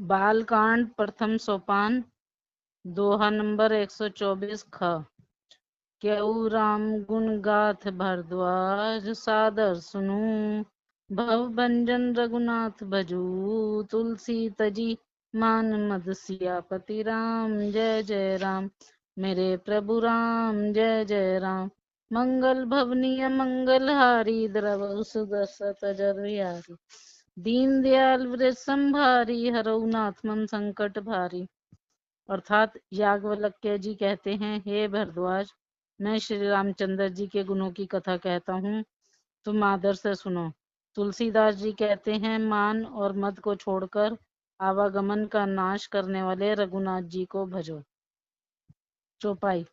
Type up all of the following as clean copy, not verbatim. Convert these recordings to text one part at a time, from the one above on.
बालकांड प्रथम सोपान दोहा नंबर 124 ख। क्यों राम गुण गाथ भरद्वाज सादर सुनू। भव भंजन रघुनाथ भजू तुलसी तजी मान मद सियापति राम। जय जय राम मेरे प्रभु राम जय जय राम। मंगल भवनीय मंगलहारी द्रवहु सुदशरथ जर विहारी। दीन दयाल वृष संभारी हरऊ नाथ मन संकट भारी। अर्थात याज्ञवल्क्य जी कहते हैं, हे भरद्वाज, मैं श्री रामचंद्र जी के गुणों की कथा कहता हूँ, तुम आदर से सुनो। तुलसीदास जी कहते हैं, मान और मद को छोड़कर आवागमन का नाश करने वाले रघुनाथ जी को भजो। चौपाई।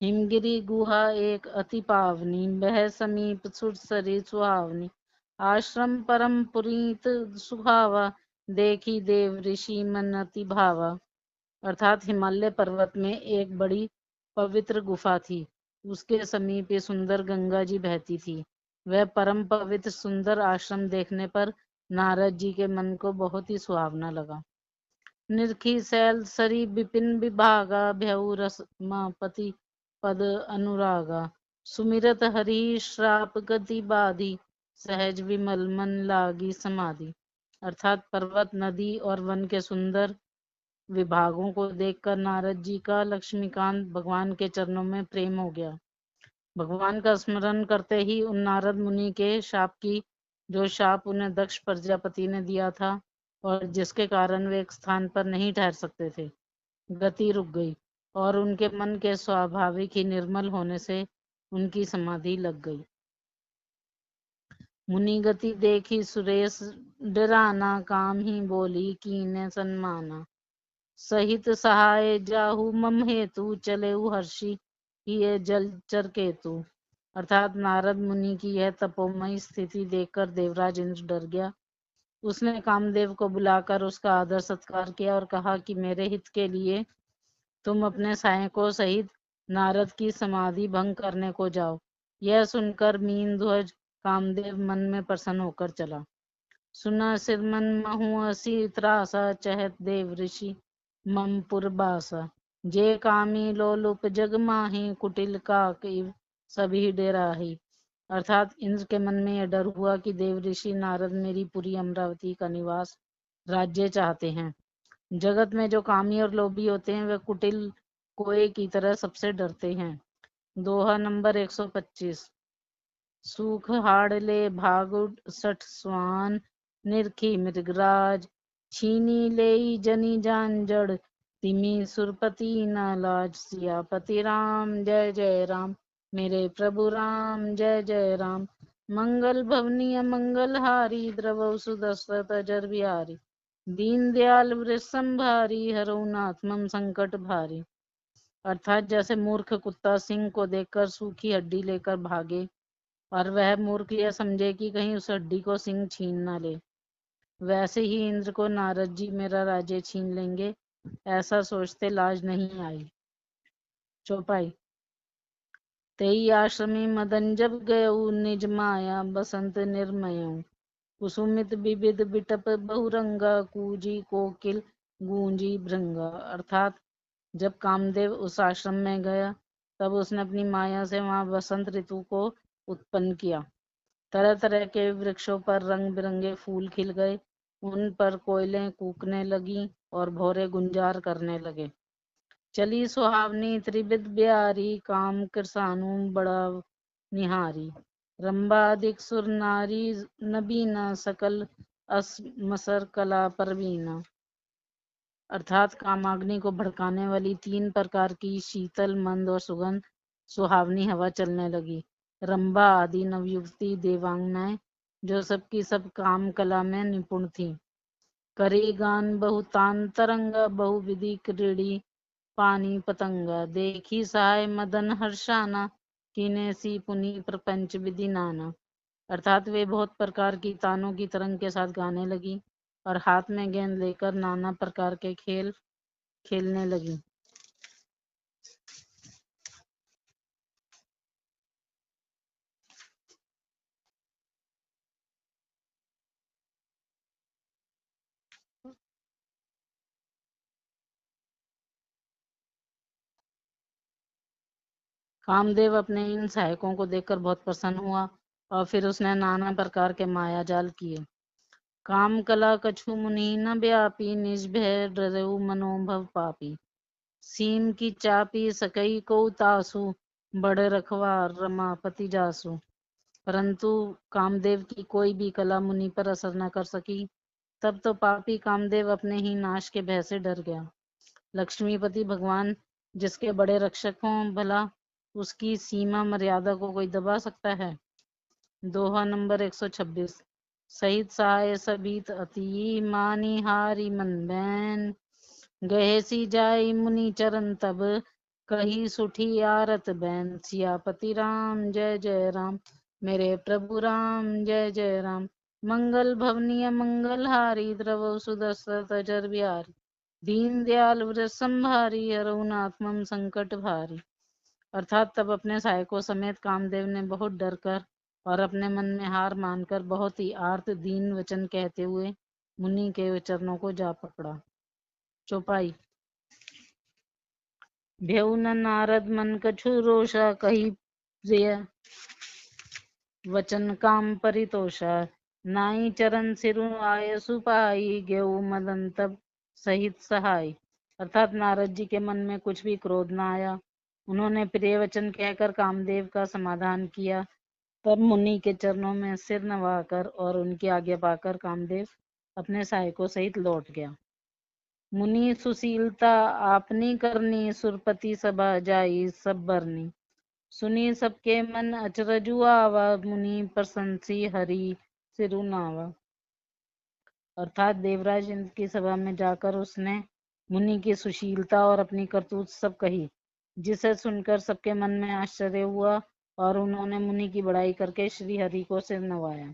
हिमगिरी गुहा एक अति पावनी, बह समीप सुरसरी सुहावनी। आश्रम परम पुनीत सुहावा, देखी देव ऋषि मन अति भावा। अर्थात हिमालय पर्वत में एक बड़ी पवित्र गुफा थी। उसके समीप ये सुंदर गंगा जी बहती थी। वह परम पवित्र सुंदर आश्रम देखने पर नारद जी के मन को बहुत ही सुहावना लगा। निरखी सैल सरी विपिन विभागा, भ्यऊ रसमापति पद अनुरागा। सुमिरत हरि श्राप गति बाधी, सहज विमल मन लागी समाधि। अर्थात पर्वत, नदी और वन के सुंदर विभागों को देखकर नारद जी का लक्ष्मीकांत भगवान के चरणों में प्रेम हो गया। भगवान का स्मरण करते ही उन नारद मुनि के जो शाप उन्हें दक्ष प्रजापति ने दिया था और जिसके कारण वे एक स्थान पर नहीं ठहर सकते थे, गति रुक गई और उनके मन के स्वाभाविक ही निर्मल होने से उनकी समाधि लग गई। मुनि गति देखी सुरेश डराना, काम ही बोली कीने सन्माना। सहित सहाय जाहु मम हेतु, चले हर्षि ये जलचर केतु। अर्थात नारद मुनि की यह तपोमयी स्थिति देखकर देवराज इंद्र डर गया। उसने कामदेव को बुलाकर उसका आदर सत्कार किया और कहा कि मेरे हित के लिए तुम अपने सहायकों सहित नारद की समाधि भंग करने को जाओ। यह सुनकर मीन ध्वज कामदेव मन में प्रसन्न होकर चला। सुना सिरमन महु असी त्रासा, चहत देव ऋषि मम पुरबासा। जे कामी लोलुप जग माही, कुटिल काक इव सभी डेराही। अर्थात इंद्र के मन में यह डर हुआ कि देव ऋषि नारद मेरी पुरी अमरावती का निवास राज्य चाहते हैं। जगत में जो कामी और लोभी होते हैं वे कुटिल कोए की तरह सबसे डरते हैं। दोहा नंबर 125। सूख हाड़ ले भागुड सठ स्वान, निरखी मृगराज। छीनी लेई जनी जान जड़, तिमी सुरपति न लाज। सियापति राम जय जय राम मेरे प्रभु राम जय जय राम। मंगल भवनीय मंगलहारी, द्रवहु सुदशरथ अजर बिहारी। दीन दयाल वृष संभारी, हरऊ नाथ मम संकट भारी। अर्थात जैसे मूर्ख कुत्ता सिंह को देखकर सूखी हड्डी लेकर भागे और वह मूर्ख यह समझे कि कहीं उस हड्डी को सिंह छीन न ले, वैसे ही इंद्र को नारद जी मेरा राज्य छीन लेंगे ऐसा सोचते लाज नहीं आई। चौपाई। तेई आश्रमी मदन जब गयऊ, निज माया बसंत निर्मयऊ। कुसुमित विविध बिटप बहुरंगा, कूजी कोकिल गूंजी भृंगा। अर्थात जब कामदेव उस आश्रम में गया तब उसने अपनी माया से वहां वसंत ऋतु को उत्पन्न किया। तरह तरह के वृक्षों पर रंग बिरंगे फूल खिल गए, उन पर कोयलें कूकने लगी और भौरे गुंजार करने लगे। चली सुहावनी त्रिविध ब्यारी, काम कृसानु बड़ा निहारी। रंबा अधिक सुर नारी नबीना, सकल मसर कला परवीना। अर्थात कामाग्नि को भड़काने वाली 3 प्रकार की शीतल मंद और सुगंध सुहावनी हवा चलने लगी। रंबा आदि नवयुवती देवांगनाएं जो सबकी सब काम कला में निपुण थी। करी गान बहुतान तरंगा, बहुविधि क्रीड़ी पानी पतंगा। देखी सहाय मदन हर्षाना, कीने सी पुनि प्रपंच विधि नाना। अर्थात वे बहुत प्रकार की तानों की तरंग के साथ गाने लगी और हाथ में गेंद लेकर नाना प्रकार के खेल खेलने लगी। कामदेव अपने इन सहायकों को देखकर बहुत प्रसन्न हुआ और फिर उसने नाना प्रकार के माया जाल किए। काम कला कछु मुनि न व्यापी, निज भय डरेउ मनोभव पापी। सीम की चापी सकई को तासु, बड़े रखवार रमापति जासु। परंतु कामदेव की कोई भी कला मुनि पर असर न कर सकी। तब तो पापी कामदेव अपने ही नाश के भय से डर गया। लक्ष्मीपति भगवान जिसके बड़े रक्षक हों, भला उसकी सीमा मर्यादा को कोई दबा सकता है। दोहा नंबर 126। सहित सहाय सबीत अति, मानी हारी मन बैन। गहे सी जाई मुनि चरण तब, कही सुठी आरत बैन। सियापति राम जय जय राम, मेरे प्रभु राम जय जय राम। मंगल भवनीय मंगल हारी, द्रव सुदशरथ अजर बिहारी। दीन दयाल व्रत संभारी, हरऊ नाथ मम संकट भारी। अर्थात तब अपने सहायकों समेत कामदेव ने बहुत डर कर और अपने मन में हार मानकर बहुत ही आर्त दीन वचन कहते हुए मुनि के चरणों को जा पकड़ा। चौपाई। भेउ न नारद मन कछु रोषा, कही प्रिय वचन काम परितोषा। नाई चरण सिरु आय सुपाई, गेऊ मदन तब सहित सहाय। अर्थात नारद जी के मन में कुछ भी क्रोध न आया। उन्होंने प्रिय वचन कहकर कामदेव का समाधान किया। तब मुनि के चरणों में सिर नवाकर और उनकी आज्ञा पाकर कामदेव अपने सहायकों सहित लौट गया। मुनि सुशीलता आपनी करनी, सुरपति सभा जाई सब बरनी। सुनी सबके मन अचरजु आवा, मुनि प्रशंसी हरि सिरु नावा। अर्थात देवराज इंद्र की सभा में जाकर उसने मुनि की सुशीलता और अपनी करतूत सब कही, जिसे सुनकर सबके मन में आश्चर्य हुआ और उन्होंने मुनि की बड़ाई करके श्री हरि को सिर नवाया।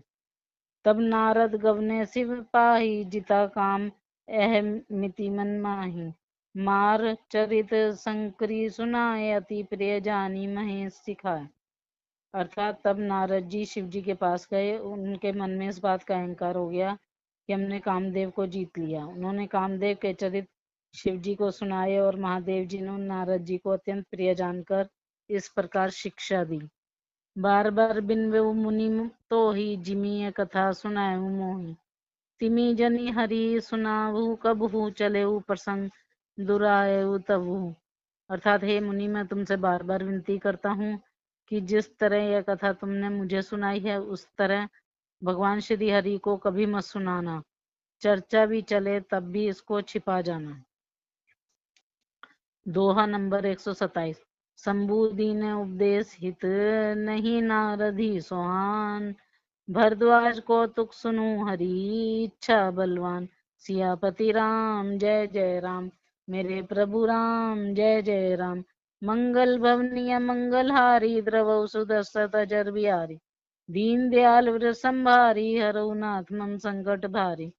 तब नारद गवने शिव पाही, जिता काम एह मिति मन माही। मार चरित संकरी सुनाए, अति प्रिय जानी महेश सिखाए। अर्थात तब नारद जी शिव जी के पास गए। उनके मन में इस बात का अहंकार हो गया कि हमने कामदेव को जीत लिया। उन्होंने कामदेव के चरित शिव जी को सुनाए और महादेव जी ने नारद जी को अत्यंत प्रिय जानकर इस प्रकार शिक्षा दी। बार बार बिनवेउ मुनि तो ही, जिमी कथा सुनाऊ मोही। तिमी जनी हरि सुनाऊ कबहू, चलेऊ प्रसंग दुरायऊ तबहू। अर्थात हे मुनि, मैं तुमसे बार बार विनती करता हूँ कि जिस तरह यह कथा तुमने मुझे सुनाई है उस तरह भगवान श्री हरि को कभी मत सुनाना। चर्चा भी चले तब भी इसको छिपा जाना। दोहा नंबर 127। शंभु ने उपदेश हित, नहीं नारदी सोहान। भरद्वाज कौतुक सुनु हरि, इच्छा बलवान। सियापति राम जय जय राम, मेरे प्रभु राम जय जय राम। मंगल भवनीय मंगल हारी, द्रवौ सुदशरथ अजर बिहारी। दीन दयाल व्रत संभारी, हरऊ नाथ मम संकट भारी।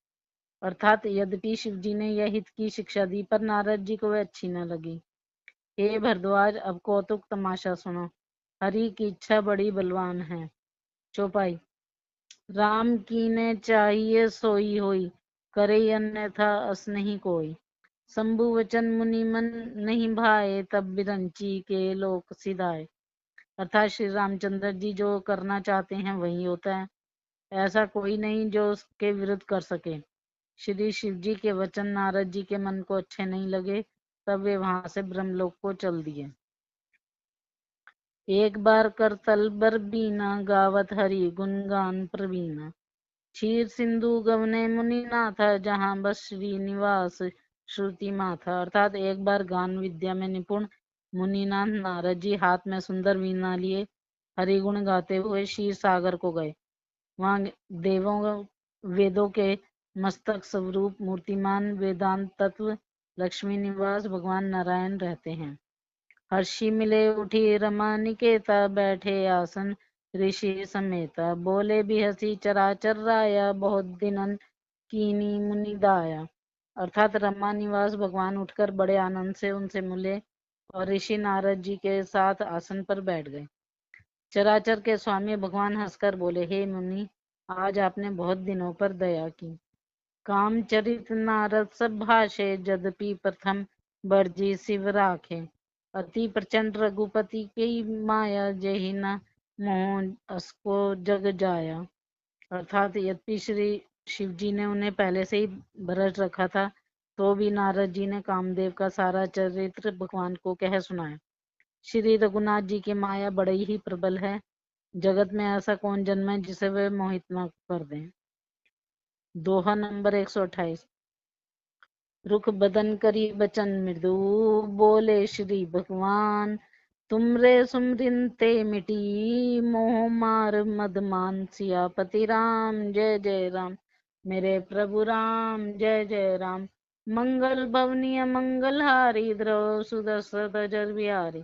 अर्थात यद्यपि शिव जी ने यह हित की शिक्षा दी पर नारद जी को वह अच्छी न लगी। हे भरद्वाज, अब कौतुक तमाशा सुनो। हरि की इच्छा बड़ी बलवान है। चौपाई। राम कीने चाहिए सोई होई, करे अन्यथा अस नहीं कोई। शंभु वचन मुनि मन नहीं भाए, तब बिरंची के लोक सिधाए। अर्थात श्री रामचंद्र जी जो करना चाहते हैं वही होता है। ऐसा कोई नहीं जो उसके विरुद्ध कर सके। श्री शिव जी के वचन नारद जी के मन को अच्छे नहीं लगे, तब वे वहां से ब्रह्मलोक को चल दिए। एक बार कर तलबर बीना, गावत हरि गुणगान प्रवीणा। क्षीर सिंधु गवने मुनि नाथा, जहाँ बस श्रीनिवास श्रुति माथा। अर्थात एक बार गान विद्या में निपुण मुनिनाथ नारद जी हाथ में सुंदर वीणा लिए हरिगुण गाते हुए क्षीर सागर को गए। वहाँ देवों वेदों के मस्तक स्वरूप मूर्तिमान वेदांत तत्व लक्ष्मी निवास भगवान नारायण रहते हैं। हर्षि मिले उठी रमा निकेता, बैठे आसन ऋषि समेता। बोले भी हसी चराचर राया, बहुत दिनन कीनी मुनि दाया। अर्थात रमा निवास भगवान उठकर बड़े आनंद से उनसे मिले और ऋषि नारद जी के साथ आसन पर बैठ गए। चराचर के स्वामी भगवान हंसकर बोले, हे मुनि, आज आपने बहुत दिनों पर दया की। कामचरित नारद सब भाषे, यद्यपि प्रथम बरजी शिव राखे। अति प्रचंड रघुपति की माया, जही न मोह असको जग जाया। अर्थात यद्यपि श्री शिव जी ने उन्हें पहले से ही भरत रखा था, तो भी नारद जी ने कामदेव का सारा चरित्र भगवान को कह सुनाया। श्री रघुनाथ जी की माया बड़ी ही प्रबल है। जगत में ऐसा कौन जन्म है जिसे वे मोहित न कर दें। दोहा नंबर 128। रुख बदन करी बचन मृदु, बोले श्री भगवान। तुमरे सुमरिन ते मिटी, मोह मार मद मान। सियापति राम जय जय राम, मेरे प्रभु राम जय जय राम। मंगल भवनीय मंगलहारी, द्रव सुदशरथ जर बिहारी।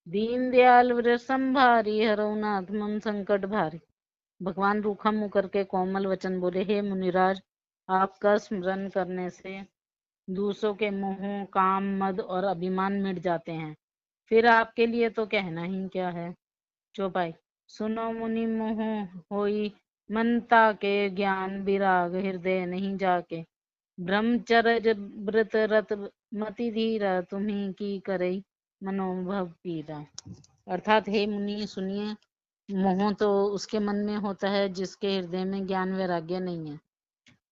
दीन दयाल व्रत संभारी, हरौ नाथ मम संकट भारी। भगवान रूखा मुँह करके कोमल वचन बोले, हे मुनिराज, आपका स्मरण करने से दूसरों के मोह, काम, मद और अभिमान मिट जाते हैं। फिर आपके लिए तो कहना ही क्या है। चौपाई। सुनो मुनि मोह होई मनता के, ज्ञान विराग हृदय नहीं जाके। ब्रह्मचर्य व्रत रत मति धीरा, तुम्ही की करई मनोभव पीरा। अर्थात हे मुनि सुनिए, मोह तो उसके मन में होता है जिसके हृदय में ज्ञान वैराग्य नहीं है।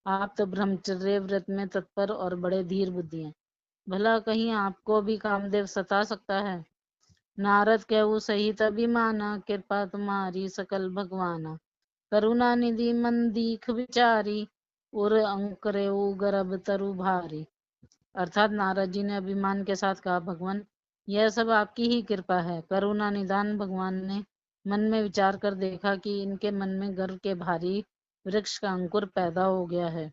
आप तो ब्रह्मचर्य व्रत में तत्पर और बड़े धीर बुद्धि हैं। भला कहीं आपको भी कामदेव सता सकता है। नारद कहू सहित अभिमाना, कृपा तुम्हारी सकल भगवाना। करुणा निधि मन दीख विचारी, उर अंकरेऊ गर्भ तरु भारी। अर्थात नारद जी ने अभिमान के साथ कहा, भगवान यह सब आपकी ही कृपा है। करुणा निदान भगवान ने मन में विचार कर देखा कि इनके मन में गर्व के भारी वृक्ष का अंकुर पैदा हो गया है।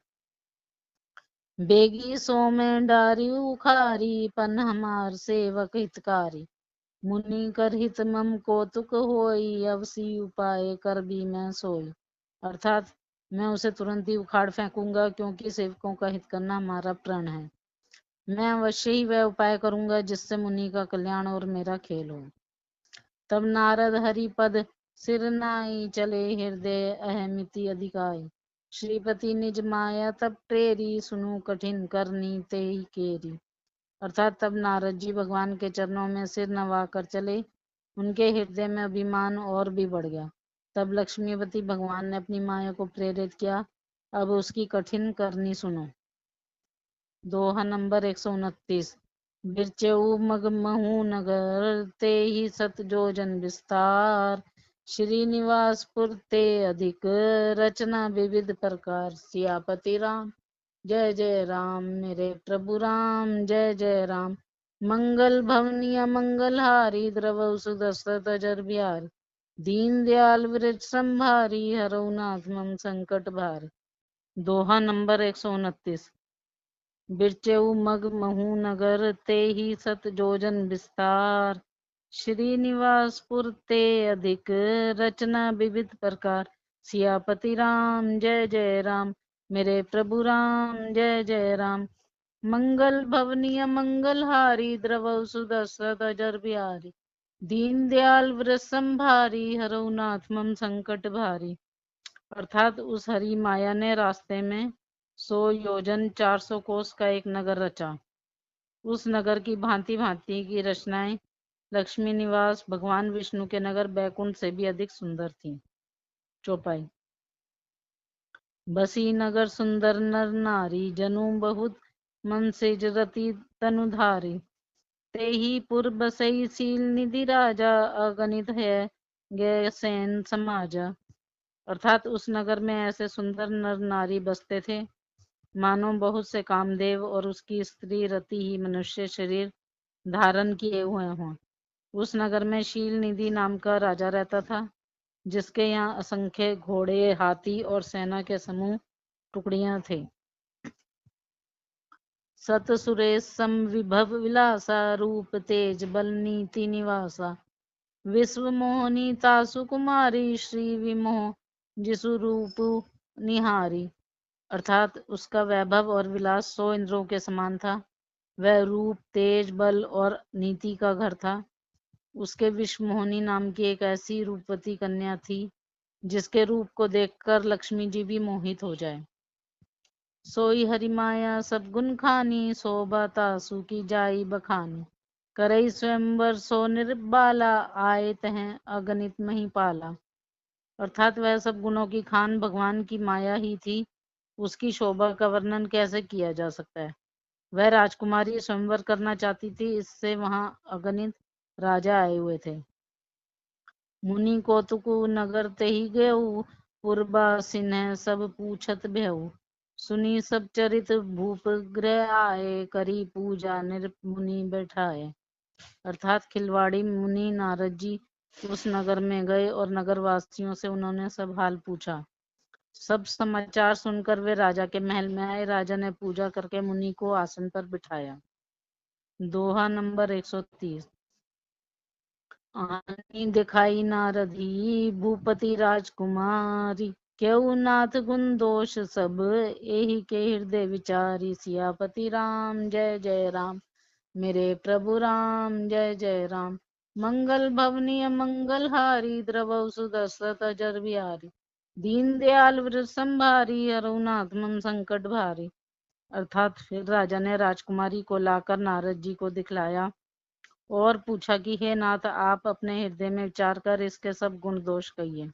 बेगी सो में डारी उखारी, पन हमार सेवक हितकारी। मुनि कर हित मम कौतुक होई, अवसी उपाय कर भी मैं सोई। अर्थात मैं उसे तुरंत ही उखाड़ फेंकूंगा, क्योंकि सेवकों का हित करना हमारा प्रण है। मैं अवश्य ही वह उपाय करूंगा जिससे मुनि का कल्याण और मेरा खेल हो। तब नारद हरि पद सिर नाई, चले हृदय अहमिति अधिकाई। श्रीपति निज माया तब प्रेरी, सुनु कठिन करनी ते ही केरी। अर्थात तब नारद जी भगवान के चरणों में सिर नवा कर चले। उनके हृदय में अभिमान और भी बढ़ गया। तब लक्ष्मीपति भगवान ने अपनी माया को प्रेरित किया। अब उसकी कठिन करनी सुनो। दोहा नंबर 129। बिरचऊ मग महू नगर, ते ही सत जो जन विस्तार। श्रीनिवासपुर ते अधिक, रचना विविध प्रकार। सियापति राम जय जय राम, मेरे प्रभु राम जय जय राम। मंगल भवनीय मंगलहारी, द्रव सुदशरथ जर बिहारी। दीन दयाल वृत संभारी, हरौ नाथ मम संकट भारी। दोहा नंबर 129। बिरचेऊ मग महू नगर, ते ही सत जोजन विस्तार। श्रीनिवासपुर ते अधिक, रचना विविध प्रकार। सियापति राम जय जय राम, मेरे प्रभु राम जय जय राम। मंगल भवनीय मंगलहारी, द्रव सुदशरथ जर बिहारी। दीन दयाल व्रत संभारी, हरौ नाथ मम संकट भारी। अर्थात उस हरि माया ने रास्ते में 100 योजन 400 कोस का एक नगर रचा। उस नगर की भांति भांति की रचनाएं लक्ष्मी निवास भगवान विष्णु के नगर बैकुंठ से भी अधिक सुंदर थीं। चौपाई। बसी नगर सुंदर नर नारी, जनु बहुत मन से जरती तनुधारी। ते ही पुर बसई सील निधि राजा, अगणित है गे सैन समाजा। अर्थात उस नगर में ऐसे सुंदर नर नारी बसते थे मानो बहुत से कामदेव और उसकी स्त्री रति ही मनुष्य शरीर धारण किए हुए हों। उस नगर में शील निधि नाम का राजा रहता था, जिसके यहाँ असंख्य घोड़े, हाथी और सेना के समूह टुकड़ियां थे। सत सुरेश सम विभव विलासा, रूप तेज बल नीति निवासा। विश्व मोहनी तासु कुमारी, श्री विमोह जिसु रूप निहारी। अर्थात उसका वैभव और विलास 100 इंद्रों के समान था। वह रूप, तेज, बल और नीति का घर था। उसके विश्वमोहिनी नाम की एक ऐसी रूपवती कन्या थी जिसके रूप को देखकर लक्ष्मी जी भी मोहित हो जाए। सोई हरि माया सब गुण खानी, शोभा तासु की जाई बखानी। करई स्वयंवर सो निर्बाला, आए तह अगणित महिपाला। अर्थात वह सब गुणों की खान भगवान की माया ही थी, उसकी शोभा का वर्णन कैसे किया जा सकता है। वह राजकुमारी स्वयंवर करना चाहती थी, इससे वहां अगणित राजा आए हुए थे। मुनि कौतुकु नगर ते ही गयऊ, पूर्वा सिन्ह सब पूछत भयऊ। सुनी सब चरित भूप ग्रह आए, करी पूजा मुनि बैठाए। अर्थात खिलवाड़ी मुनि नारद जी उस नगर में गए और नगर वासियों से उन्होंने सब हाल पूछा। सब समाचार सुनकर वे राजा के महल में आए। राजा ने पूजा करके मुनि को आसन पर बिठाया। दोहा नंबर 130। आनी दिखाई नारदी भूपति राजकुमारी, क्यों नाथ गुण दोष सब, एहि के हृदय विचारी। सियापति राम जय जय राम, मेरे प्रभु राम जय जय राम। मंगल भवनीय मंगल हारी, द्रवौ सुदशरथ अजर बिहारी। दीन दयाल वृष संभारी, हरहुनाथ मम संकट भारी। अर्थात फिर राजा ने राजकुमारी को लाकर नारद जी को दिखलाया और पूछा कि हे नाथ, आप अपने हृदय में विचार कर इसके सब गुण दोष कहिए।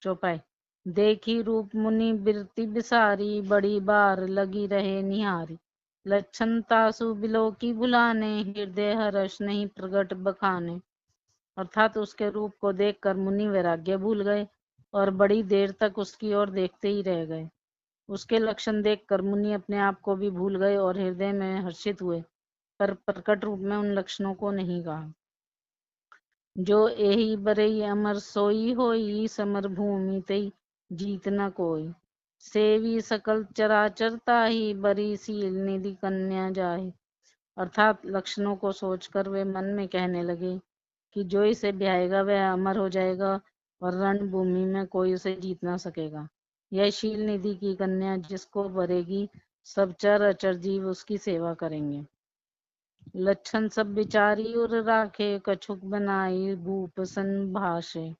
चौपाई। देखी रूप मुनि बिरति बिसारी, बड़ी बार लगी रहे निहारी। लक्षण तासु बिलो की बुलाने, हृदय हर्ष नहीं प्रगट बखाने। अर्थात उसके रूप को देखकर मुनि वैराग्य भूल गए और बड़ी देर तक उसकी ओर देखते ही रह गए। उसके लक्षण देखकर मुनि अपने आप को भी भूल गए और हृदय में हर्षित हुए, पर प्रकट रूप में उन लक्षणों को नहीं कहा। जो एहि बरई अमर सोई होई, समर भूमि तई जीत न कोई। सेवी सकल चराचर ताहि, बरी सील निधि कन्या जाहि। अर्थात लक्षणों को सोचकर वे मन में कहने लगे कि जो इसे ब्याहेगा वह अमर हो जाएगा और रणभूमि में कोई उसे जीत ना सकेगा। यह शील निधि की कन्या जिसको वरेगी, सब चर अचर जीव उसकी सेवा करेंगे। लक्षण सब विचारी उर राखे, कछुक बनाई भूप संभाषे।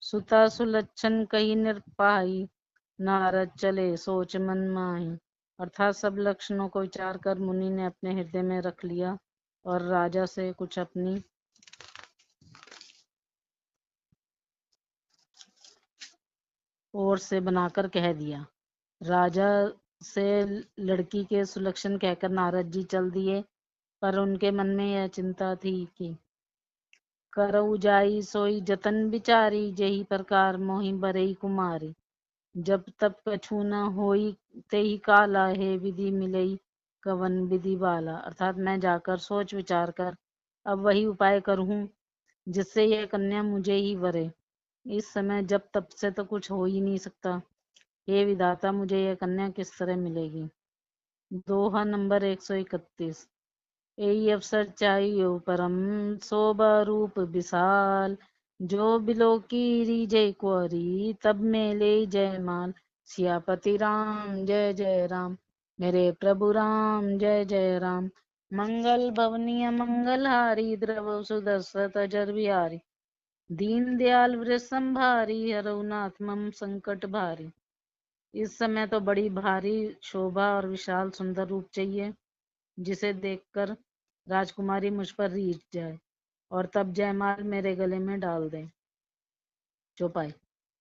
सुता सुलक्षण कही निरपाई, नारद चले सोच मन माही। अर्थात सब लक्षणों को विचार कर मुनि ने अपने हृदय में रख लिया और राजा से कुछ अपनी ओर से बनाकर कह दिया। राजा से लड़की के सुलक्षण कहकर नारद जी चल दिए, पर उनके मन में यह चिंता थी कि करऊ जाई सोई जतन बिचारी, जही प्रकार मोहि बरई कुमारी। जब तब कछु न होई तेही काला, हे विधि मिलई कवन विधि वाला। अर्थात मैं जाकर सोच विचार कर अब वही उपाय करूं जिससे यह कन्या मुझे ही वरे। इस समय जब तब से तो कुछ हो ही नहीं सकता। हे विधाता, मुझे यह कन्या किस तरह मिलेगी। दोहा नंबर 131। यही अवसर चाहिए परम, शोभा रूप विशाल। जो बिलो की रीजय कुंवरी, तब में ले जयमाल। सियापति राम जय जय राम, मेरे प्रभु राम जय जय राम। मंगल भवनीय मंगल हारी, द्रव सुदशरथ अजर बिहारी। दीन दयाल वृष संभारी, हरहुनाथ मम संकट भारी। इस समय तो बड़ी भारी शोभा और विशाल सुंदर रूप चाहिए, जिसे देखकर राजकुमारी मुझ पर रीझ जाए और तब जयमाल मेरे गले में डाल दे। चौपाई।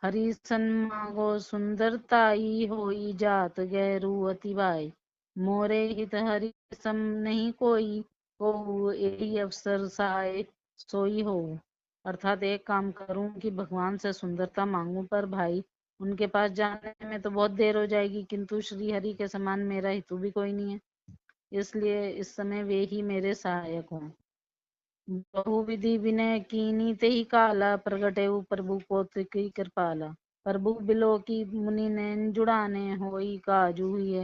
हरि सन मांगो सुंदरताई, होई जात गैरू अति भाई। मोरे हित हरि सम नहीं कोई, को यही अवसर साय सोई हो। अर्थात एक काम करूं कि भगवान से सुंदरता मांगूं, पर भाई उनके पास जाने में तो बहुत देर हो जाएगी, किंतु श्री हरि के समान मेरा हितू भी कोई नहीं है, इसलिए इस समय वे ही मेरे सहायक हों। बहुविधि विनय कीनी ते ही काला, प्रगटे प्रभु को की कृपाला। प्रभु बिलो की मुनि नैन जुड़ाने, होई काजू हुए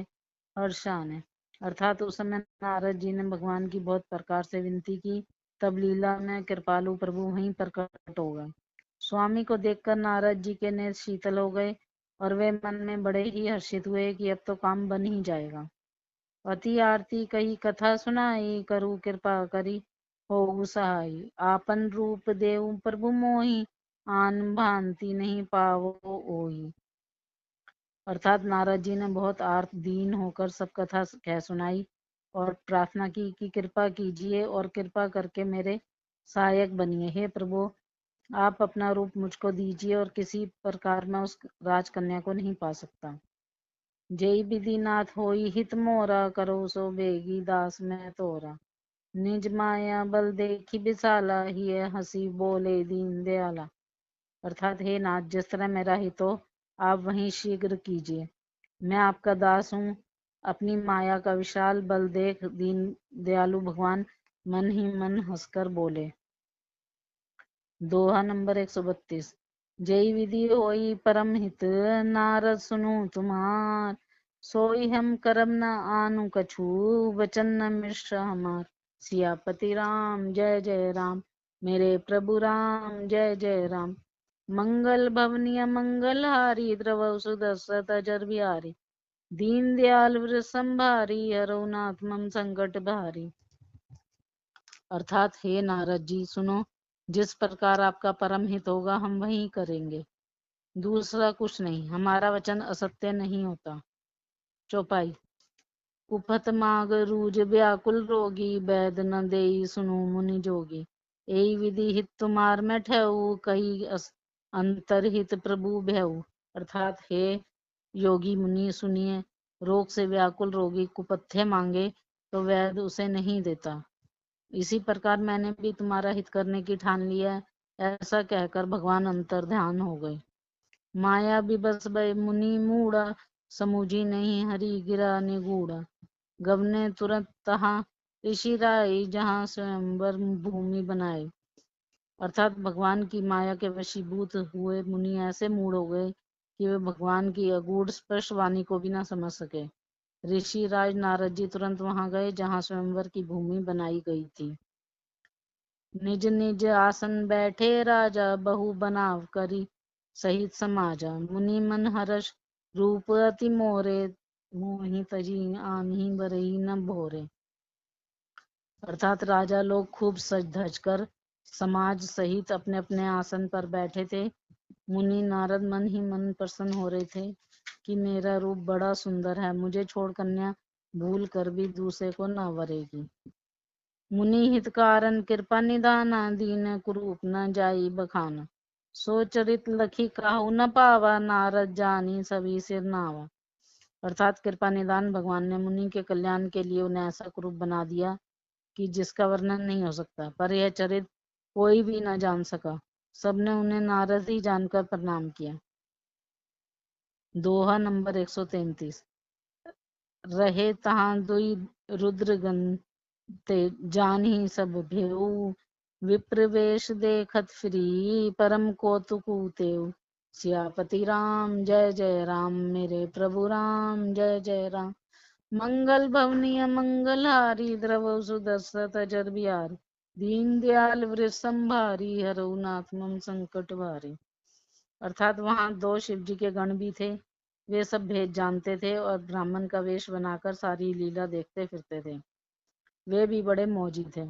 हर्षाने। अर्थात उस समय नारद जी ने भगवान की बहुत प्रकार से विनती की, तब लीला में कृपालु प्रभु वहीं प्रकट हो गए। स्वामी को देखकर नारद जी के नेत्र शीतल हो गए और वे मन में बड़े ही हर्षित हुए कि अब तो काम बन ही जाएगा। अति आरती कही कथा सुनाई, करु कृपा करी हो सहाई। आपन रूप देव प्रभु मोहि, आन भांति नहीं पावो ओहि। अर्थात नारद जी ने बहुत आर्त दीन होकर सब कथा कह सुनाई और प्रार्थना की कि कृपा कीजिए और कृपा करके मेरे सहायक बनिए। हे प्रभु, आप अपना रूप मुझको दीजिए और किसी प्रकार मैं उस राजकन्या को नहीं पा सकता। जय विधिनाथ होई हित मोरा, करो सो बेगी दास मैं तोरा। निज माया बल देखी विशाला, हिय हंसी बोले दीन दयाला। अर्थात हे नाथ, जिस तरह मेरा हित हो आप वहीं शीघ्र कीजिए। मैं आपका दास हूँ। अपनी माया का विशाल बल देख दीन दयालु भगवान मन ही मन हंसकर बोले। दोहा नंबर 132। जय विधि होई परम हित, नारद सुनु तुम्हार। सोई हम करम न आनु कछु, वचन न मिश्र हमार। सियापति राम जय जय राम, मेरे प्रभु राम जय जय राम। मंगल भवनीय मंगलहारी, द्रवौ सुदर्शत अजर बिहारी। दीन दयाल वृष संभारी, हरौ नाथ मम संकट भारी। अर्थात हे नारद जी सुनो, जिस प्रकार आपका परम हित होगा हम वही करेंगे, दूसरा कुछ नहीं। हमारा वचन असत्य नहीं होता। चौपाई। कुपथ माग रूज व्याकुल रोगी, बैद न देई सुनु मुनि जोगी। एई विधि हित तुम्हार मैं ठहु, कही अंतरहित प्रभु भयउ। अर्थात हे योगी मुनि सुनिए, रोग से व्याकुल रोगी कुपथ्य मांगे तो वैद उसे नहीं देता। इसी प्रकार मैंने भी तुम्हारा हित करने की ठान लिया है। ऐसा कहकर भगवान अंतर ध्यान हो गए। माया बिबस भय मुनि मूढ़ा, समूझी नहीं हरि गिरा निगूढ़ा। गवने तुरंत तहाँ ऋषि राय, जहाँ स्वयंवर भूमि बनाए। अर्थात भगवान की माया के वशीभूत हुए मुनि ऐसे मूढ़ हो गए कि वे भगवान की अगूढ़ स्पष्ट वाणी को भी न समझ सके। ऋषि राज नारद जी तुरंत वहां गए जहाँ स्वयंवर की भूमि बनाई गई थी। निज निज आसन बैठे राजा, बहु बनाव करी सहित समाजा। मुनि मन हर्ष रूप अति मोरे, मोहि तजी आनहि बरही न भोरे। अर्थात राजा लोग खूब सज धज कर समाज सहित अपने अपने आसन पर बैठे थे। मुनि नारद मन ही मन प्रसन्न हो रहे थे कि मेरा रूप बड़ा सुंदर है, मुझे छोड़ कन्या भूल कर भी दूसरे को न वरेगी। मुनि हित कारण कृपा निदाना, दीन कुरूप न जाई बखाना। सो चरित लखी काहू न पावा, नारद जानी सभी सिर नावा। अर्थात कृपा निदान भगवान ने मुनि के कल्याण के लिए उन्हें ऐसा कुरूप बना दिया कि जिसका वर्णन नहीं हो सकता। पर यह चरित कोई भी न जान सका, सबने उन्हें नारद ही जानकर प्रणाम किया। दोहा नंबर 133। रहे तहां दुई रुद्रगण, ते जान ही सब भेऊ। विप्र वेश देखत फ्री, परम कौतुक तेऊ। सियापति राम जय जय राम, मेरे प्रभु राम जय जय राम। मंगल भवनीय मंगलहारी, द्रवौ सुदर्शत अजर बिहारी। दीन दयाल वृष संभारी, हरौ नाथ मम संकट भारी। अर्थात वहां 2 शिव जी के गण भी थे। वे सब भेद जानते थे और ब्राह्मण का वेश बनाकर सारी लीला देखते फिरते थे। वे भी बड़े मौजी थे।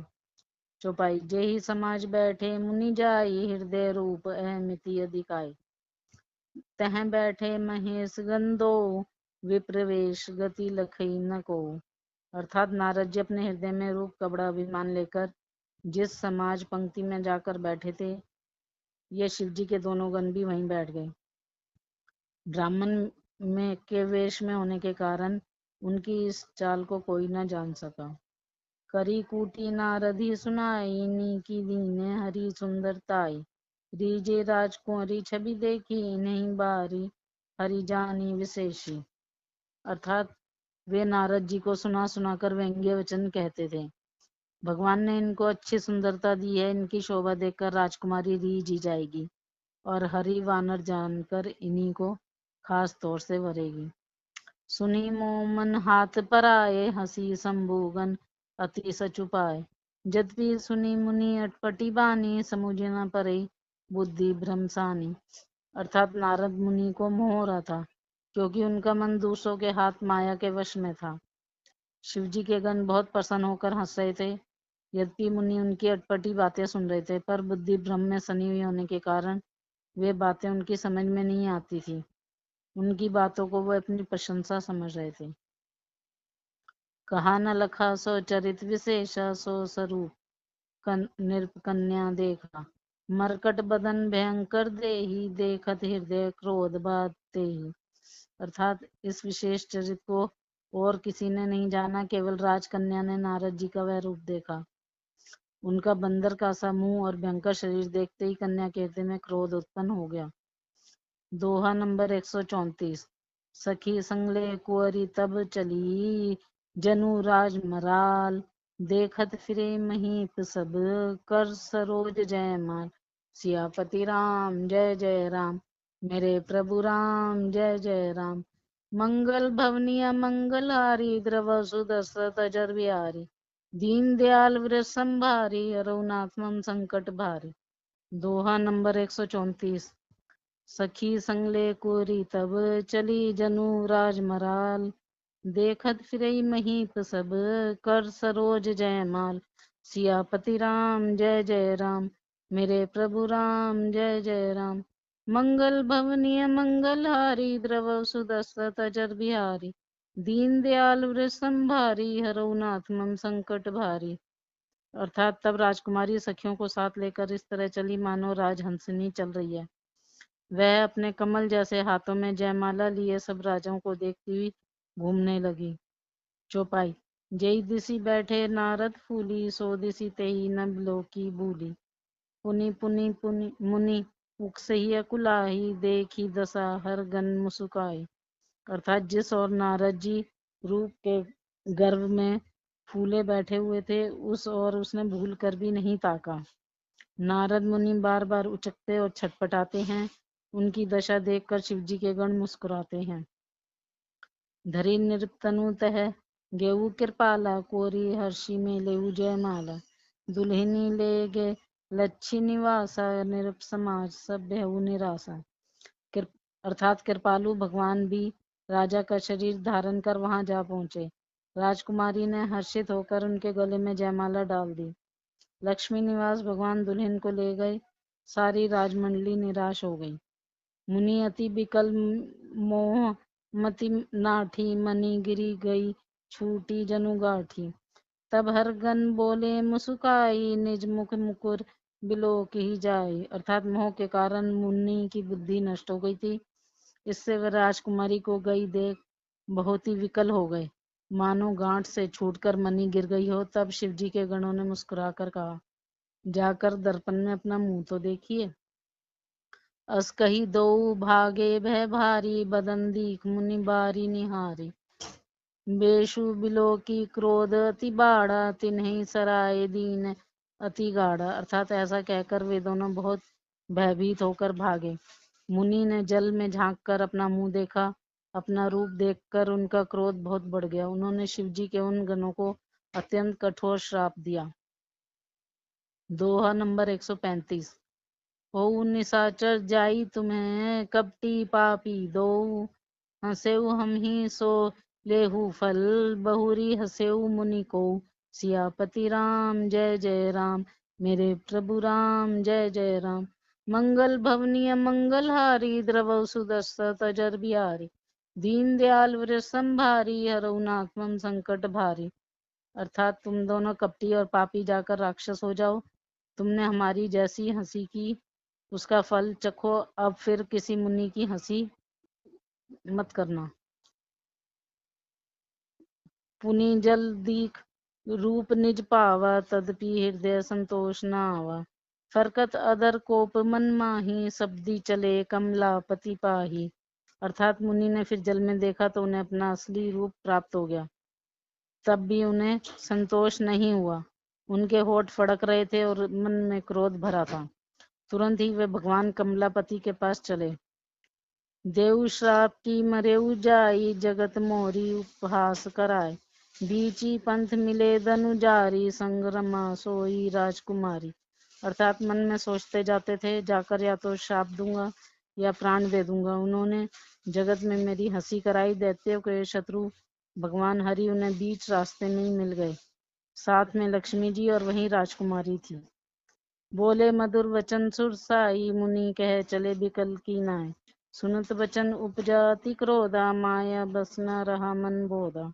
चौपाई। जेहि समाज बैठे मुनि जाई, हृदय रूप अहमिति अधिकाई। तह बैठे महेश गंदो, विप्रवेश गति लखई न को। अर्थात नारद जी अपने हृदय में रूप का बड़ा अभिमान लेकर जिस समाज पंक्ति में जाकर बैठे थे, ये शिव जी के दोनों गण भी वहीं बैठ गए। ब्राह्मण में के वेश में होने के कारण उनकी इस चाल को कोई न जान सका। करी कूटी नारदी सुनाई, नीकी दीने हरी सुंदरताई। रीजे राजकुंवरी छवि देखी, नहीं बारी हरि जानी विशेषी। अर्थात वे नारद जी को सुना सुना कर व्यंग्य वचन कहते थे। भगवान ने इनको अच्छी सुंदरता दी है, इनकी शोभा देखकर राजकुमारी रीझ ही जाएगी और हरि वानर जानकर इन्हीं को खास तौर से वरेगी। सुनी मोमन हाथ पर आए, हंसी संभोगन अति सचुपाए। जद्भी सुनी मुनि अटपटी बानी, समुझ न परे बुद्धि भ्रमसानी। अर्थात नारद मुनि को मोह हो रहा था क्योंकि उनका मन दूसरों के हाथ माया के वश में था। शिव जी के गण बहुत प्रसन्न होकर हंस रहे थे। यद्यपि मुनि उनकी अटपटी बातें सुन रहे थे, पर बुद्धि भ्रम में सनी हुई होने के कारण वे बातें उनकी समझ में नहीं आती थी। उनकी बातों को वो अपनी प्रशंसा समझ रहे थे। कहा न लखा सो चरित विशेषा, सो स्वरूप निरपकन्या देखा। मरकट बदन भयंकर देही, देखत हृदय क्रोध बात तेही। अर्थात इस विशेष चरित्र को और किसी ने नहीं जाना, केवल राजकन्या ने नारद जी का वह रूप देखा। उनका बंदर का सा मुंह और भयंकर शरीर देखते ही कन्या के हृदय में क्रोध उत्पन्न हो गया। दोहा नंबर 134। सखी संगले कुंवरी तब चली, जनु राज मराल। देखत फिरे महीप सब, कर सरोज जयमाल। सियापति राम जय जय राम, मेरे प्रभु राम जय जय राम। मंगल भवनिया मंगलहारी, द्रव सुदशरथ अजर बिहारी। दीन दयाल वृष संभारी, रघुनाथ मम संकट भारी। दोहा नंबर 134। सखी संगले कुंवरी तब चली, जनु राज मराल। देखत फिरई महीप सब, कर सरोज जयमाल। सियापति राम जय जय राम, मेरे प्रभु राम जय जय राम। मंगल भवनीय मंगलहारी, द्रव सुदशरथ अजर बिहारी। दीन दयाल वृष संभारी, रघुनाथ मम संकट भारी। अर्थात तब राजकुमारी सखियों को साथ लेकर इस तरह चली मानो राजहंसिनी चल रही है। वह अपने कमल जैसे हाथों में जयमाला लिए सब राजाओं को देखती हुई घूमने लगी। चौपाई। जय दिसी बैठे नारद फूली, सो दिसी तेही नभ लोकी भूली। पुनि पुनि पुनि मुनि उकसही अकुलाही, देखी दशा हर गन मुसुकाई। अर्थात जिस और नारद जी रूप के गर्व में फूले बैठे हुए थे, उस और उसने भूल कर भी नहीं ताका। नारद मुनि बार बार उचकते और छटपटाते हैं। उनकी दशा देखकर शिवजी के गण मुस्कुराते हैं। धरी निरतनु तह गेऊ कृपाला, कोरी हर्षि में लेऊ जयमाला। दुल्हनी ले गे लच्छी निवासा, निरप समाज सब बेहू निराशा। अर्थात कृपालु भगवान भी राजा का शरीर धारण कर वहां जा पहुंचे। राजकुमारी ने हर्षित होकर उनके गले में जयमाला डाल दी। लक्ष्मी निवास भगवान दुल्हन को ले गए। सारी राजमंडली निराश हो गई। मुनि अति बिकल मोह मति नाठी, मनी गिरी गई छूटी जनु गाठी। तब हर गन बोले मुस्काई, निज मुख मुकुर बिलोक ही जाए। अर्थात मोह के कारण मुनि की बुद्धि नष्ट हो गई थी। इससे वह राजकुमारी को गई देख बहुत ही विकल हो गए, मानो गांठ से छूटकर मनी गिर गई हो। तब शिवजी के गणों ने मुस्कुराकर कहा, जाकर दर्पण में अपना मुंह तो देखिए। अस कही दो भागे भय भारी, बदन दीख मुनि बारी निहारी। बेशु बिलो की क्रोध अति बाड़ा, तिन्हि सराय दीन अति गाढ़ा। अर्थात ऐसा कहकर वे दोनों बहुत भयभीत होकर भागे। मुनि ने जल में झांककर अपना मुंह देखा। अपना रूप देखकर उनका क्रोध बहुत बढ़ गया। उन्होंने शिवजी के उन गणों को अत्यंत कठोर श्राप दिया। दोहा नंबर 135। हो निशाचर जाई तुम्हें, कपटी पापी दो। हंसेऊ हम ही सो लेहू फल, बहुरी हंसेऊ मुनि को। सियापति राम जय जय राम, मेरे प्रभु राम जय जय राम। मंगल भवनीय मंगलहारी, द्रवौ सुदशरथ अजर बिहारी। दीन दयाल वृष संभारी, हरऊ मम संकट भारी। अर्थात तुम दोनों कपटी और पापी जाकर राक्षस हो जाओ। तुमने हमारी जैसी हंसी की, उसका फल चखो। अब फिर किसी मुनि की हंसी मत करना। पुनि जल दीख रूप निज पावा, तदपि हृदय संतोष न आवा। फरकत अदर कोप मन माही, सब्दी चले कमलापति पाही। अर्थात मुनि ने फिर जल में देखा तो उन्हें अपना असली रूप प्राप्त हो गया। तब भी उन्हें संतोष नहीं हुआ। उनके होठ फड़क रहे थे और मन में क्रोध भरा था। तुरंत ही वे भगवान कमलापति के पास चले। देव श्राप की मरेऊ जाई, जगत मोरी उपहास कराए। बीची पंथ मिले धनुजारी, संग्रमा सोई राजकुमारी। अर्थात मन में सोचते जाते थे, जाकर या तो श्राप दूंगा या प्राण दे दूंगा। उन्होंने जगत में मेरी हंसी कराई। दैत्यों के शत्रु भगवान हरि उन्हें बीच रास्ते में ही मिल गए। साथ में लक्ष्मी जी और वहीं राजकुमारी थी। बोले मधुर वचन सुरसाई, मुनि कहे चले बिकल की नाय। सुनत वचन उपजा अति क्रोधा, माया बस न रहा मन बोधा।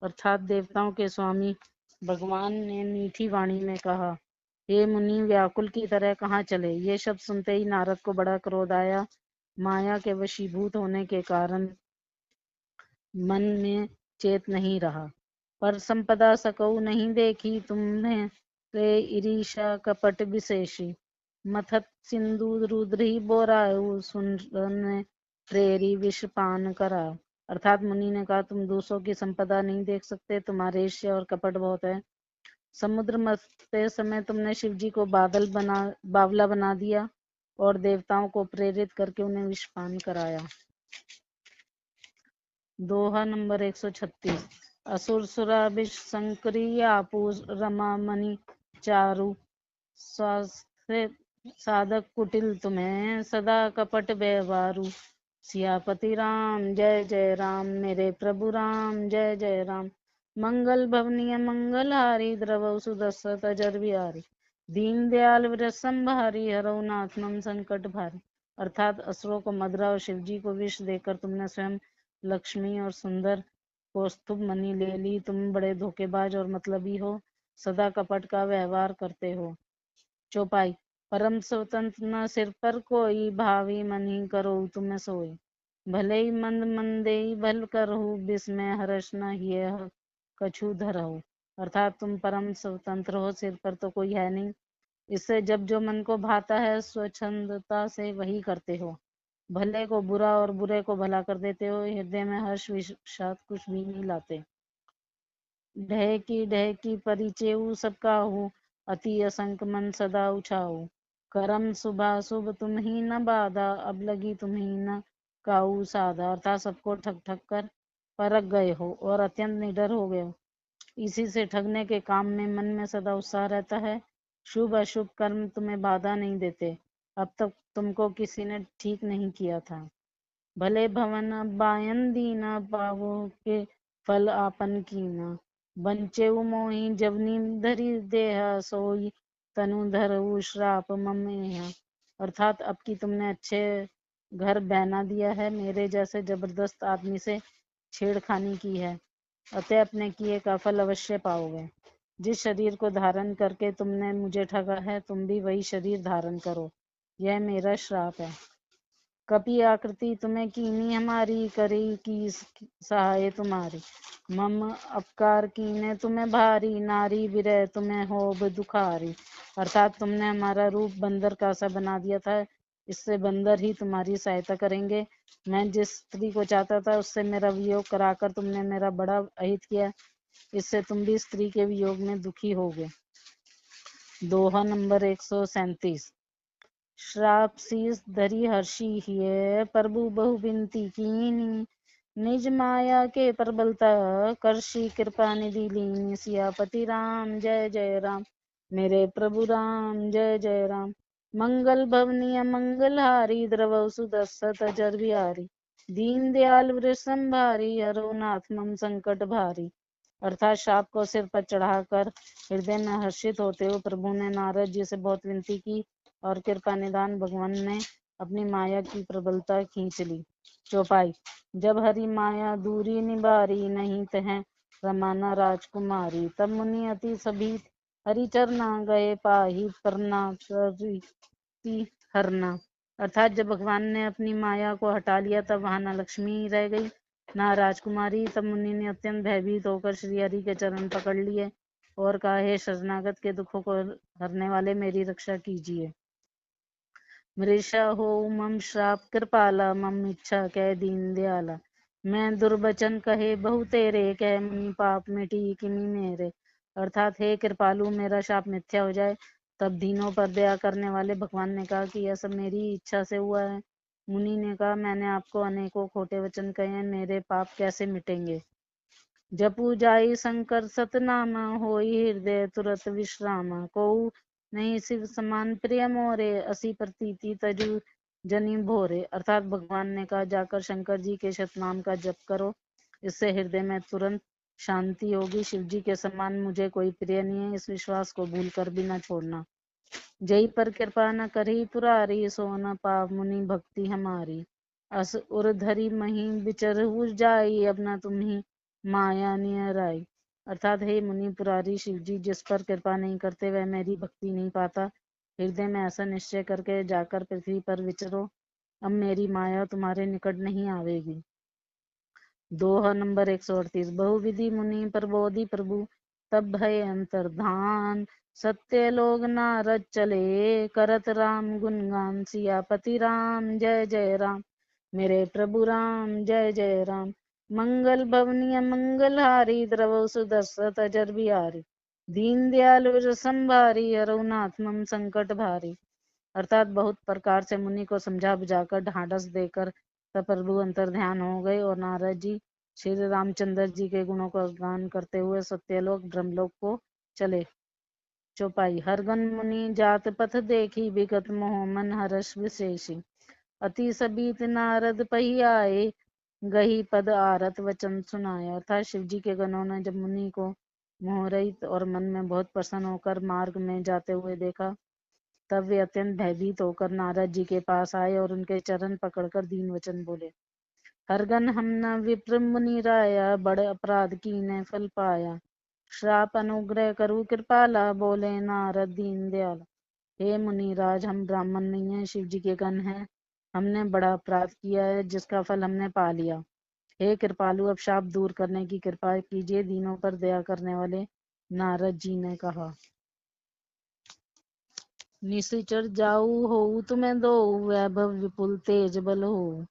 अर्थात देवताओं के स्वामी भगवान ने मीठी वाणी में कहा, हे मुनि, व्याकुल की तरह कहाँ चले। ये शब्द सुनते ही नारद को बड़ा क्रोध आया। माया के वशीभूत होने के कारण मन में चेत नहीं रहा। पर संपदा सकऊ नहीं देखी तुम्हें, रे ईर्षा कपट विशेषी। मथत सिंधु रुद्री बोरायु, सुन प्रेरी विष पान करा। अर्थात मुनि ने कहा, तुम दूसरों की संपदा नहीं देख सकते, तुम्हारे ईर्ष्या और कपट बहुत है। समुद्र मथते समय तुमने शिव जी को बावला बना दिया और देवताओं को प्रेरित करके उन्हें विषपान कराया। दोहा नंबर 136। असुर सुरा विष संकरी, आपू रमा मणि चारु। स्वास्थ्य साधक कुटिल तुम्हें, सदा कपट व्यवहारु। सियापति राम जय जय राम, मेरे प्रभु राम जय जय राम। मंगल भवनीय मंगलहारी, द्रवौ सुदशरथ अजर बिहारी। दीन दयाल व्रत संभारी, हरौ नाथ मम संकट भारी। अर्थात असुरों को मदरा और शिवजी को विष देकर तुमने स्वयं लक्ष्मी और सुंदर कौस्तुभ मणि ले ली। तुम बड़े धोखेबाज और मतलबी हो, सदा कपट का व्यवहार करते हो। चौपाई। परम स्वतंत्र न सिर पर कोई, भावी मनि करो तुम सोई। भले ही मंद मंदे भल करहु, बिस्मय हर्ष न हिय कछु धरहु। अर्थात तुम परम स्वतंत्र हो, सिर पर तो कोई है नहीं, इससे जब जो मन को भाता है स्वच्छंदता से वही करते हो। भले को बुरा और बुरे को भला कर देते हो, हृदय में हर्ष विषाद कुछ भी नहीं लाते। ढह की परिचेऊ सब काहू, अति असंक मन सदा उछाऊ। करम शुभाशुभ तुम ही न बाधा, अब लगी तुम ही न काऊ साधा। अर्थात सबको ठग ठग कर परख गए हो और अत्यंत निडर हो गए हो। इसी से ठगने के काम में मन में सदा उत्साह रहता है। शुभ अशुभ कर्म तुम्हें बाधा नहीं देते। अब तक तुमको किसी ने ठीक नहीं किया था। भले भवन बायन दीना, पावो के फल आपन कीना। बंचेऊ मोहि जवनी धरी देहा, सोई तनु धरऊ श्राप ममेहा। अर्थात अब की तुमने अच्छे घर बहना दिया है, मेरे जैसे जबरदस्त आदमी से छेड़खानी की है, अतः अपने किए का फल अवश्य पाओगे। जिस शरीर को धारण करके तुमने मुझे ठगा है, तुम भी वही शरीर धारण करो, यह मेरा श्राप है। कपि आकृति तुम्हें कीनी हमारी, करी की सहाय तुम्हारी। मम अपकार कीने तुम्हें भारी, नारी विरह तुम्हें होब दुखारी। अर्थात तुमने हमारा रूप बंदर का सा बना दिया था, इससे बंदर ही तुम्हारी सहायता करेंगे। मैं जिस स्त्री को चाहता था उससे मेरा वियोग कराकर तुमने मेरा बड़ा अहित किया, इससे तुम भी स्त्री के वियोग में दुखी होगे। दोहा नंबर 137। श्राप शीस धरी हर्षी हिय, प्रभु बहु विनती कीनी। निज माया के प्रबलता, करशी कृपा निधि लीनी। सियापति राम जय जय राम, मेरे प्रभु राम जय जय राम। मंगल भवनीय मंगलहारी, द्रवौ सुदशरथ अजर बिहारी। दीन दयाल वृष संभारी, हरौ नाथ मम संकट भारी। अर्थात शाप को सिर पर चढ़ाकर हृदय में हर्षित होते हुए प्रभु ने नारद जी से बहुत विनती की और कृपा निदान भगवान ने अपनी माया की प्रबलता खींच ली। चौपाई। जब हरि माया दूरी निबारी, नहीं तह रमाना राजकुमारी। तब मुनि अति सभी हरि चरना, गए पाही परना हरना। अर्थात जब भगवान ने अपनी माया को हटा लिया, तब वहां न लक्ष्मी रह गई ना राजकुमारी। तब मुनि ने अत्यंत भयभीत होकर श्री हरि के चरण पकड़ लिए और कहा, हे शरणागत के दुखों को हरने वाले, मेरी रक्षा कीजिए। मृषा हो मम श्राप कृपाला, मम इच्छा कह दीन दयाला। मैं दुर्वचन कहे बहु तेरे, कह मुनि पाप मिटी किमि मेरे। अर्थात हे कृपालु, मेरा शाप मिथ्या हो जाए। तब दीनों पर दया करने वाले भगवान ने कहा कि यह सब मेरी इच्छा से हुआ है। मुनि ने कहा, मैंने आपको अनेकों खोटे वचन कहे हैं, मेरे पाप कैसे मिटेंगे। जपू जाई शंकर सतनामा, होई हृदय तुरत विश्रामा। को नहीं शिव समान प्रिय मोरे, असी प्रतीति तजु जनी भोरे। अर्थात भगवान ने कहा, जाकर शंकर जी के शतनाम का जप करो, इससे हृदय में तुरंत शांति होगी। शिव जी के समान मुझे कोई प्रिय नहीं है, इस विश्वास को भूल कर भी न छोड़ना। जय पर कृपा न करी पुरारी, सो न पाव मुनि भक्ति हमारी। अस उर धरी मही विचर जाई, अब न तुम्ही माया नियराई। अर्थात हे मुनि पुरारी शिवजी जिस पर कृपा नहीं करते वह मेरी भक्ति नहीं पाता। हृदय में ऐसा निश्चय करके जाकर पृथ्वी पर विचरो। अब मेरी माया तुम्हारे निकट नहीं आवेगी। दोहा नंबर 138। बहुविधि मुनि प्रबोधि प्रभु तब भय अंतर्धान। सत्य लोग नारद चले करत राम गुणगान। सियापति राम जय जय राम, मेरे प्रभु राम जय जय राम। मंगल भवनीय मंगलहारी, द्रवौ सुदर्शत अजर बिहारी। दीन दयाल संभारी, हरहुनाथ मम संकट भारी। अर्थात बहुत प्रकार से मुनि को समझा बुझाकर ढांढस देकर तब प्रभु अंतर ध्यान हो गए और नारद जी श्री रामचंद्र जी के गुणों का गान करते हुए सत्यलोक ब्रह्मलोक को चले। चौपाई। हरगन मुनि जात पथ देखी, विगत मोह मन हर्ष विशेषी। अति सबीत नारद पही आए, गही पद आरत वचन सुनाया। अर्थात शिव जी के गणों ने जब मुनि को मोहरहित और मन में बहुत प्रसन्न होकर मार्ग में जाते हुए देखा, तब वे अत्यंत भयभीत होकर नारद जी के पास आए और उनके चरण पकड़कर दीन वचन बोले। हरगन हमना विप्र मुनि राया, बड़े अपराध कीने फल पाया। श्राप अनुग्रह करु कृपाला, बोले नारद दीन दयाल। हे मुनिराज, हम ब्राह्मण नहीं हैं, शिव जी के गण हैं। हमने बड़ा अपराध किया है जिसका फल हमने पा लिया। हे कृपालु, अब शाप दूर करने की कृपा कीजिए। दीनों पर दया करने वाले नारद जी ने कहा। निशिचर जाऊ हो तुम्हें दो, वैभव विपुल तेज बल हो।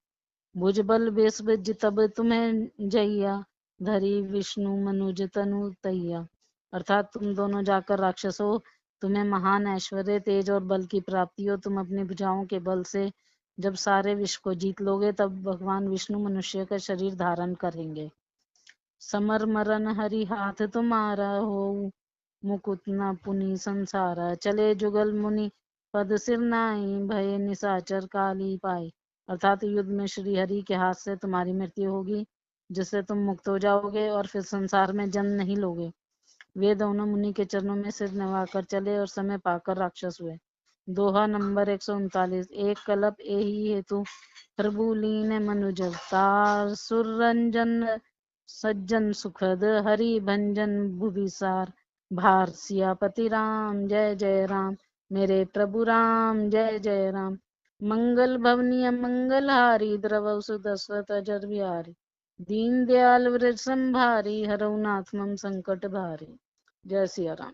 भुजबल विश्व जितब तुम्हें जइया, धरी विष्णु मनुज तनु तैया। अर्थात तुम दोनों जाकर राक्षसों, तुम्हें महान ऐश्वर्य तेज और बल की प्राप्ति हो। तुम अपनी भुजाओं के बल से जब सारे विश्व को जीत लोगे, तब भगवान विष्णु मनुष्य का शरीर धारण करेंगे। समर मरन हरि हाथ तुम्हारा हो, मुकुट न पुनि संसारा। चले जुगल मुनि पद सिर नाई, भय निशाचर काली पाई। अर्थात युद्ध में श्री हरि के हाथ से तुम्हारी मृत्यु होगी, जिससे तुम मुक्त हो जाओगे और फिर संसार में जन्म नहीं लोगे। वे दोनों मुनि के चरणों में सिर नवाकर चले और समय पाकर राक्षस हुए। दोहा नंबर 139। एक कल्प एहि हेतु, प्रभु लीन मनुज अवतार। सुर रंजन सज्जन सुखद, हरि भंजन भुविसार। भार सियापति राम जय जय राम, मेरे प्रभु राम जय जय राम। मंगल भवनीय मंगलहारी, द्रवौ सुदशरथ अजर बिहारी। दीन दयाल वृष संभारी, हरहुनाथ मम संकट भारी। जय सिया राम।